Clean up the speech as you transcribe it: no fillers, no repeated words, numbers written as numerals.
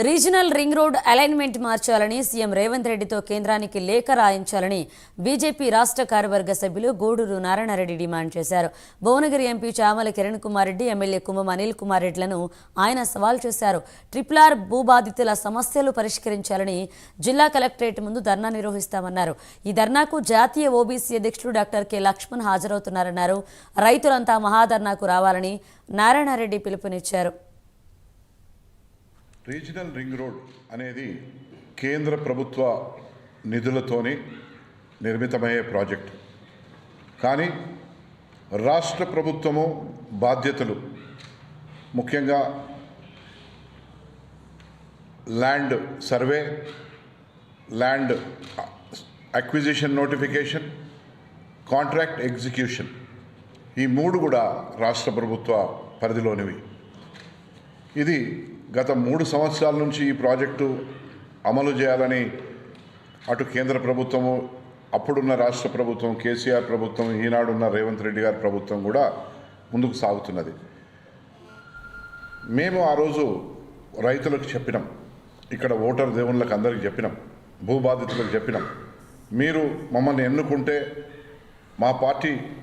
Regional ring road alignment మార్చాలని CM Revanth రెడ్డితో కేంద్రానికి లేఖ రాయించాలని బీజేపీ రాష్ట్ర కార్యవర్గ సభ్యులు గూడూరు నారాయణరెడ్డి డిమాండ్ చేశారు. భువనగిరి ఎంపీ చామల కిరణ్ కుమార్ రెడ్డి, ఎమ్మెల్యే కుంభం అనిల్ కుమార్ రెడ్డిలను ఆయన సవాల్ చేశారు. RRR భూబాధితుల సమస్యలు పరిష్కరించాలని జిల్లా కలెక్టరేట్ ముందు ధర్నా నిర్వహిస్తామన్నారు. ఈ ధర్నాకు జాతీయ ఓబీసీ అధ్యక్షుడు డాక్టర్ కె లక్ష్మణ్ హాజరవుతున్నారన్నారు. రైతులంతా మహాధర్నాకు రావాలని నారాయణరెడ్డి పిలుపునిచ్చారు. రీజనల్ రింగ్ రోడ్ అనేది కేంద్ర ప్రభుత్వ నిధులతోని నిర్మితమయ్యే ప్రాజెక్ట్. కానీ రాష్ట్ర ప్రభుత్వము బాధ్యతలు ముఖ్యంగా land survey, land acquisition notification, contract execution, ఈ మూడు కూడా రాష్ట్ర ప్రభుత్వ పరిధిలోనివి. ఇది గత 3 సంవత్సరాల నుంచి ఈ ప్రాజెక్టు అమలు చేయాలని అటు కేంద్ర ప్రభుత్వము, అప్పుడున్న రాష్ట్ర ప్రభుత్వం కేసీఆర్ ప్రభుత్వం, ఈనాడున్న రేవంత్ రెడ్డి గారి ప్రభుత్వం కూడా ముందుకు సాగుతున్నది. మేము ఆ రోజు రైతులకు చెప్పినాం, ఇక్కడ ఓటర్ దేవుళ్ళకి అందరికీ చెప్పినాం, భూబాధితులకు చెప్పినాం, మీరు మమ్మల్ని ఎన్నుకుంటే మా పార్టీ